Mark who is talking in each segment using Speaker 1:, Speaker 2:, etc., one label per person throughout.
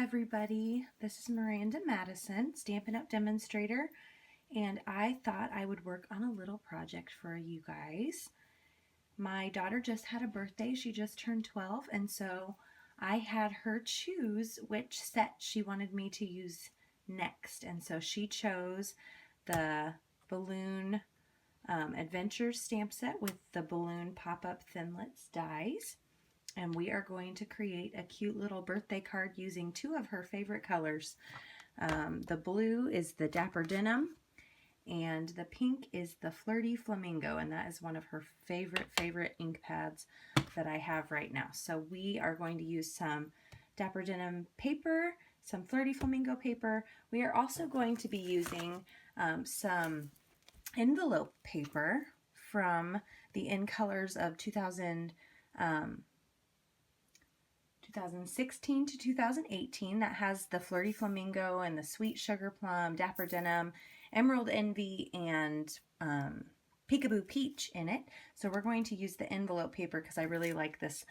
Speaker 1: everybody, this is Miranda Madison, Stampin' Up! Demonstrator, and I thought I would work on a little project for you guys. My daughter just had a birthday, she just turned 12, and so I had her choose which set she wanted me to use next, and so she chose the Balloon Adventures stamp set with the balloon pop-up Thinlits dies. And we are going to create a cute little birthday card using two of her favorite colors. The blue is the Dapper Denim, and the pink is the Flirty Flamingo, and that is one of her favorite ink pads that I have right now. So we are going to use some Dapper Denim paper, some Flirty Flamingo paper. We are also going to be using some envelope paper from the In Colors of 2016 to 2018 that has the Flirty Flamingo and the Sweet Sugar Plum, Dapper Denim, Emerald Envy, and Peekaboo Peach in it. So we're going to use the envelope paper because I really like this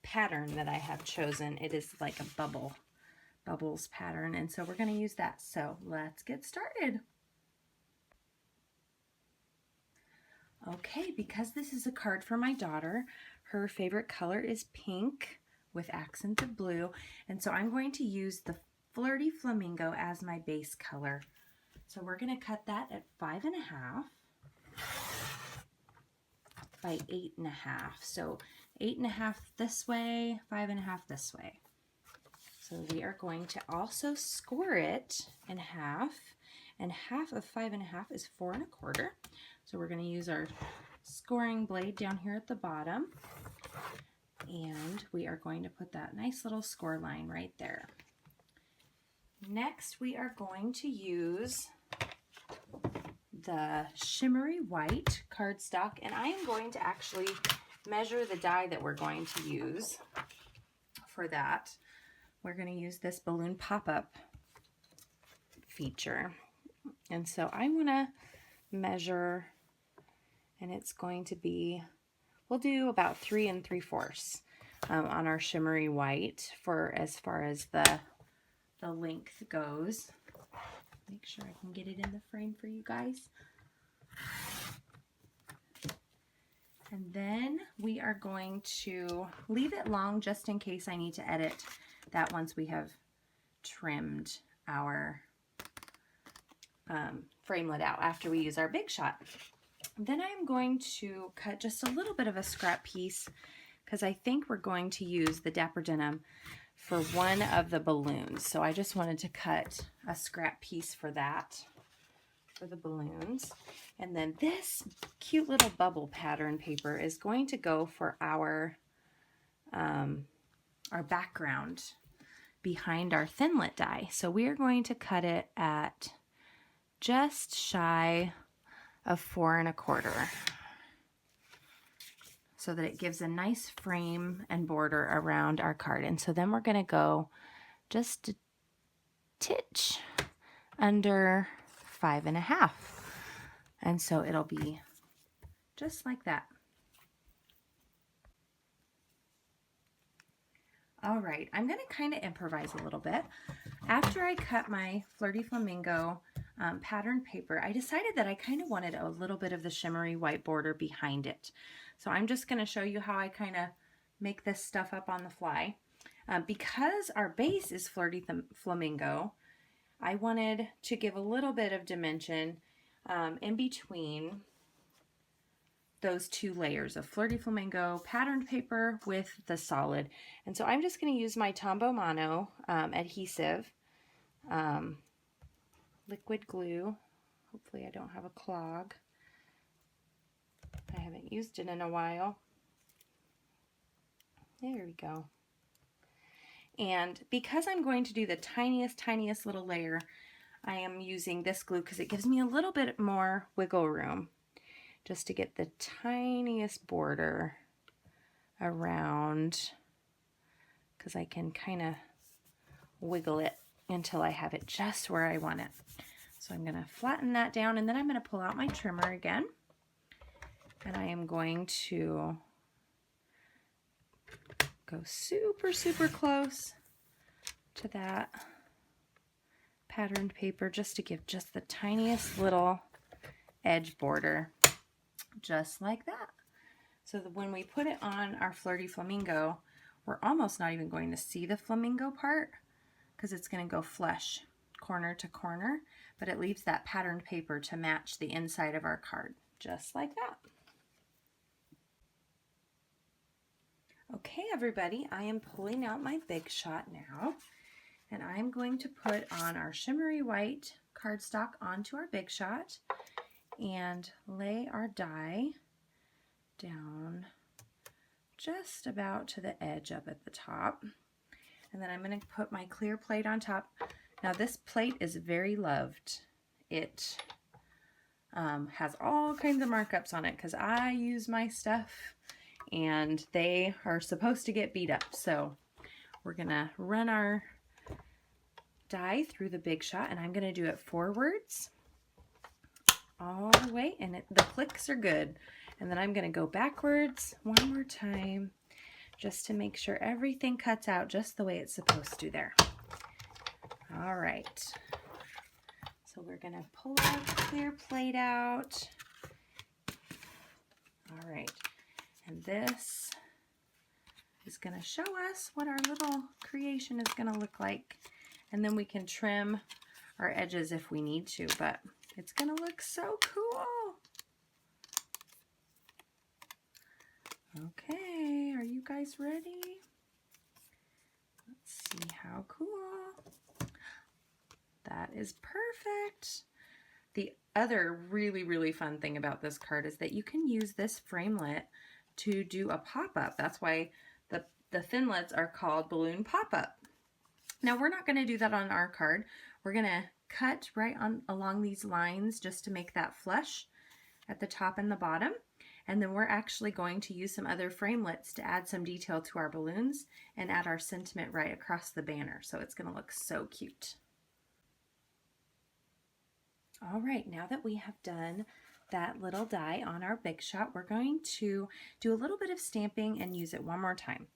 Speaker 1: pattern that I have chosen. It is like a bubbles pattern, and so we're going to use that. So let's get started. Okay, because this is a card for my daughter, her favorite color is pink with accents of blue, and so I'm going to use the Flirty Flamingo as my base color. So we're going to cut that at 5.5 by 8.5. So 8.5 this way, 5.5 this way. So we are going to also score it in half, and half of 5.5 is 4.25. So we're going to use our scoring blade down here at the bottom, and we are going to put that nice little score line right there. Next, we are going to use the Shimmery White cardstock, and I am going to actually measure the die that we're going to use for that. We're going to use this balloon pop-up feature, and so I want to measure, and it's going to be, we'll do about 3 3/4 on our Shimmery White for as far as the length goes. Make sure I can get it in the frame for you guys. And then we are going to leave it long just in case I need to edit that once we have trimmed our framelit out after we use our big shot. Then I'm going to cut just a little bit of a scrap piece because I think we're going to use the Dapper Denim for one of the balloons. So I just wanted to cut a scrap piece for that, for the balloons. And then this cute little bubble pattern paper is going to go for our background behind our Thinlit die. So we are going to cut it at just shy of 4.25, so that it gives a nice frame and border around our card. And so then we're going to go just a titch under 5.5, and so it'll be just like that. All right, I'm going to kind of improvise a little bit. After I cut my Flirty Flamingo pattern paper, I decided that I kind of wanted a little bit of the Shimmery White border behind it. So I'm just going to show you how I kind of make this stuff up on the fly. Because our base is Flirty Flamingo, I wanted to give a little bit of dimension in between those two layers of Flirty Flamingo patterned paper with the solid. And so I'm just going to use my Tombo Mono adhesive, liquid glue. Hopefully I don't have a clog. I haven't used it in a while. There we go. And because I'm going to do the tiniest little layer, I am using this glue because it gives me a little bit more wiggle room just to get the tiniest border around, because I can kind of wiggle it until I have it just where I want it. So I'm going to flatten that down, and then I'm going to pull out my trimmer again, and I am going to go super close to that patterned paper just to give just the tiniest little edge border, just like that. So that when we put it on our Flirty Flamingo, we're almost not even going to see the flamingo part because it's going to go flush corner to corner, but it leaves that patterned paper to match the inside of our card, just like that. Okay, everybody, I am pulling out my Big Shot now, and I'm going to put on our shimmery white cardstock onto our Big Shot and lay our die down just about to the edge up at the top. And then I'm going to put my clear plate on top. Now this plate is very loved. It has all kinds of markups on it because I use my stuff and they are supposed to get beat up. So we're going to run our die through the Big Shot, and I'm going to do it forwards all the way, and the clicks are good. And then I'm going to go backwards one more time just to make sure everything cuts out just the way it's supposed to there. All right. So we're going to pull our clear plate out. All right. And this is going to show us what our little creation is going to look like. And then we can trim our edges if we need to, but it's going to look so cool. Okay, are you guys ready? Let's see how cool. That is perfect. The other really fun thing about this card is that you can use this framelit to do a pop-up. That's why the Thinlits are called balloon pop-up. Now we're not going to do that on our card. We're going to cut right on along these lines just to make that flush at the top and the bottom. And then we're actually going to use some other framelits to add some detail to our balloons and add our sentiment right across the banner. So it's going to look so cute. All right, now that we have done that little die on our Big Shot, we're going to do a little bit of stamping and use it one more time.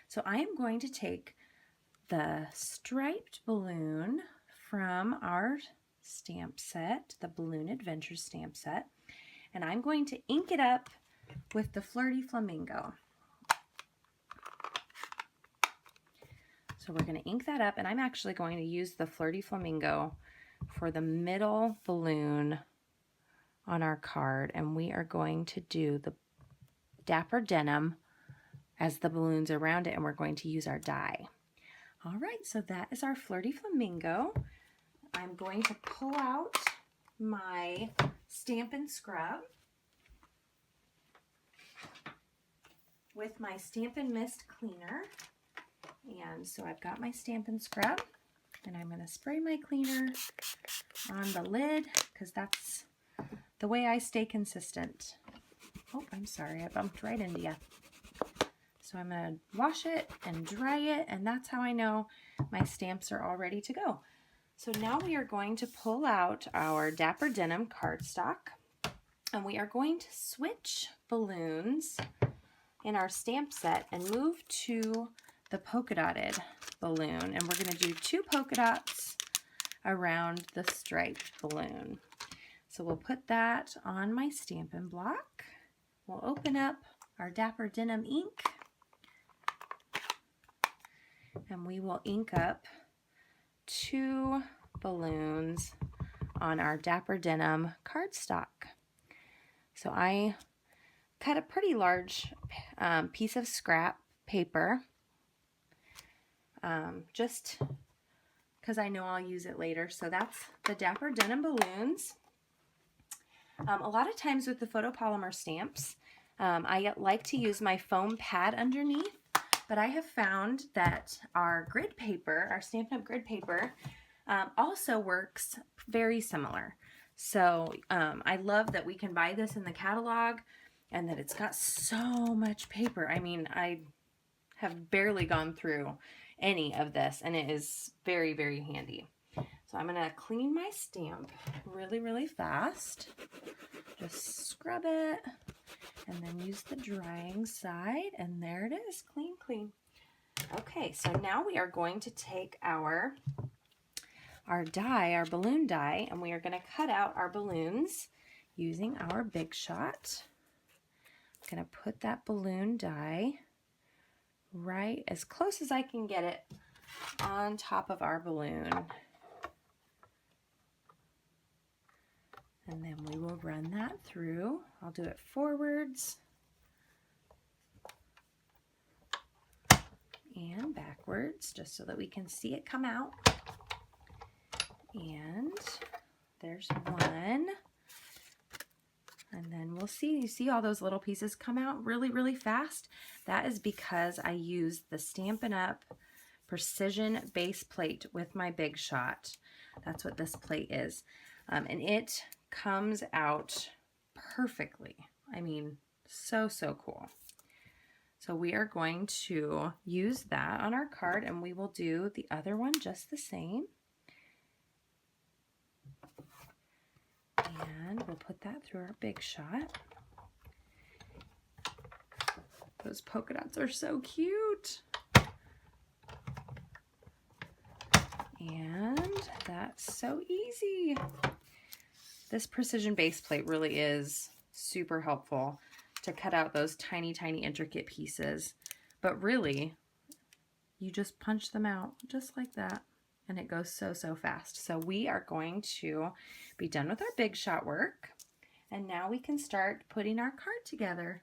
Speaker 1: So I am going to take the striped balloon from our stamp set, the Balloon Adventure stamp set, and I'm going to ink it up with the Flirty Flamingo. So we're going to ink that up, and I'm actually going to use the Flirty Flamingo for the middle balloon on our card, and we are going to do the Dapper Denim as the balloons around it, and we're going to use our die. All right, so that is our Flirty Flamingo. I'm going to pull out my Stampin Scrub with my Stampin Mist cleaner. And so I've got my Stampin Scrub, and I'm going to spray my cleaner on the lid because that's the way I stay consistent. Oh, I'm sorry, I bumped right into you. So I'm going to wash it and dry it, and that's how I know my stamps are all ready to go. So now we are going to pull out our Dapper Denim cardstock, and we are going to switch balloons in our stamp set and move to the polka dotted balloon, and we're going to do 2 polka dots around the striped balloon. So we'll put that on my Stampin' block. We'll open up our Dapper Denim ink, and we will ink up 2 balloons on our Dapper Denim cardstock. So I cut a pretty large piece of scrap paper, just because I know I'll use it later. So that's the Dapper Denim balloons. A lot of times with the photopolymer stamps, I like to use my foam pad underneath, but I have found that our grid paper, our Stampin' Up! Grid paper, also works very similar. So I love that we can buy this in the catalog and that it's got so much paper. I mean, I have barely gone through any of this, and it is very handy. So I'm going to clean my stamp really fast. Just scrub it and then use the drying side, and there it is, clean. Okay, so now we are going to take our die, our balloon die, and we are going to cut out our balloons using our Big Shot. I'm going to put that balloon die right as close as I can get it on top of our balloon. And then we will run that through. I'll do it forwards and backwards just so that we can see it come out. And there's one. And then we'll see, you see all those little pieces come out really, really fast? That is because I used the Stampin' Up! Precision base plate with my Big Shot. That's what this plate is. And it comes out perfectly. I mean, so, so cool. So we are going to use that on our card, and we will do the other one just the same. And we'll put that through our Big Shot. Those polka dots are so cute. And that's so easy. This precision base plate really is super helpful to cut out those tiny, tiny intricate pieces. But really, you just punch them out just like that. And it goes so, so fast. So we are going to be done with our Big Shot work. And now we can start putting our card together.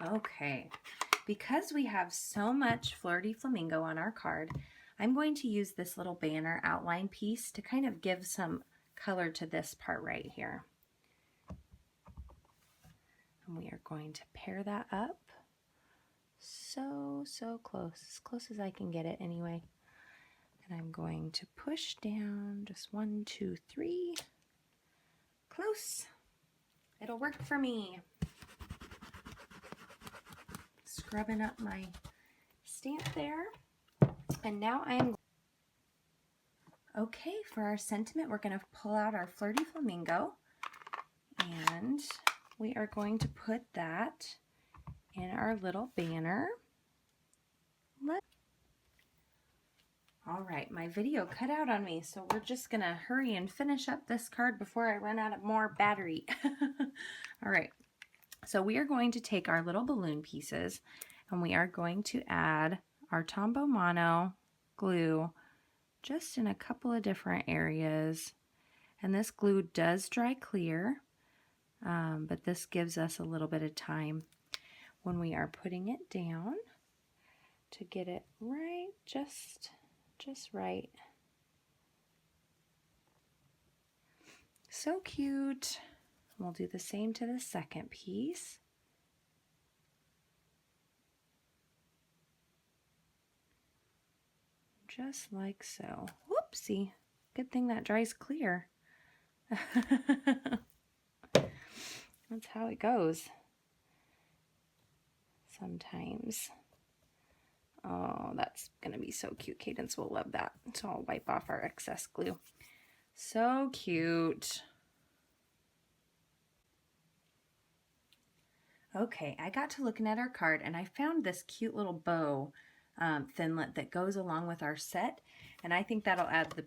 Speaker 1: Okay, because we have so much Flirty Flamingo on our card, I'm going to use this little banner outline piece to kind of give some color to this part right here. And we are going to pair that up. So, so close, as close as I can get it anyway. And I'm going to push down just 1, 2, 3. Close. It'll work for me. Scrubbing up my stamp there. And now okay, for our sentiment, we're going to pull out our Flirty Flamingo. And we are going to put that in our little banner. All right, my video cut out on me, so we're just gonna hurry and finish up this card before I run out of more battery. All right, so we are going to take our little balloon pieces and we are going to add our Tombo Mono glue just in a couple of different areas. And this glue does dry clear, but this gives us a little bit of time when we are putting it down to get it right, just right. So cute. We'll do the same to the second piece. Just like so. Whoopsie. Good thing that dries clear. That's how it goes sometimes. Oh, that's going to be so cute. Cadence will love that. So I'll wipe off our excess glue. So cute. Okay, I got to looking at our card and I found this cute little bow Thinlit that goes along with our set. And I think that'll add the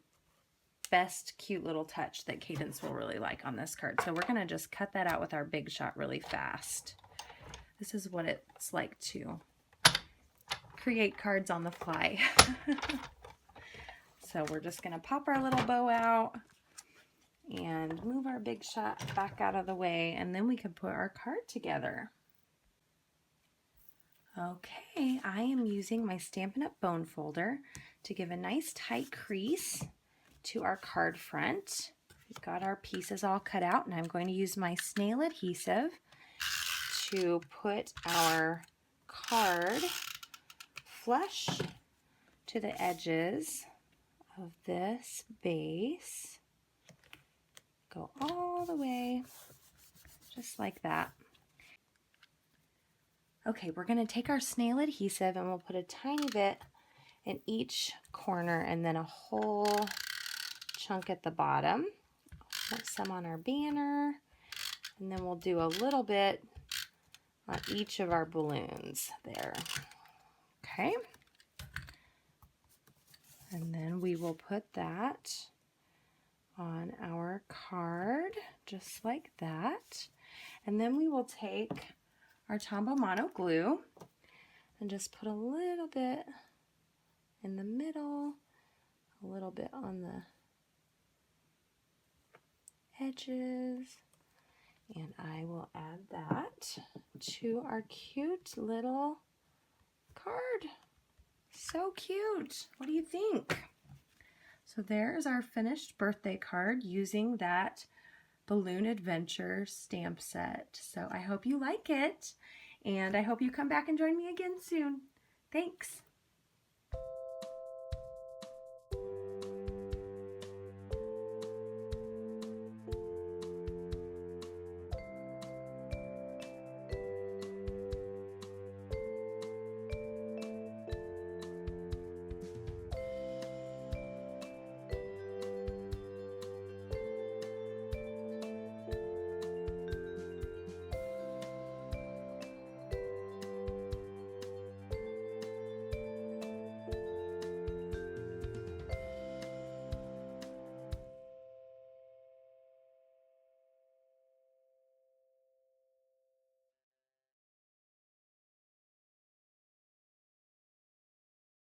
Speaker 1: best cute little touch that Cadence will really like on this card. So we're going to just cut that out with our Big Shot really fast. This is what it's like to create cards on the fly. So we're just going to pop our little bow out and move our Big Shot back out of the way, and then we can put our card together. Okay, I am using my Stampin' Up! Bone folder to give a nice tight crease to our card front. We've got our pieces all cut out, and I'm going to use my Snail Adhesive to put our card flush to the edges of this base. Go all the way, just like that. Okay, we're going to take our Snail Adhesive and we'll put a tiny bit in each corner and then a whole chunk at the bottom. Put some on our banner, and then we'll do a little bit on each of our balloons there. Okay. And then we will put that on our card just like that. And then we will take our Tombo Mono glue and just put a little bit in the middle, a little bit on the edges, and I will add that to our cute little card. So cute. What do you think? So there's our finished birthday card using that Balloon Adventure stamp set. So I hope you like it, and I hope you come back and join me again soon. Thanks.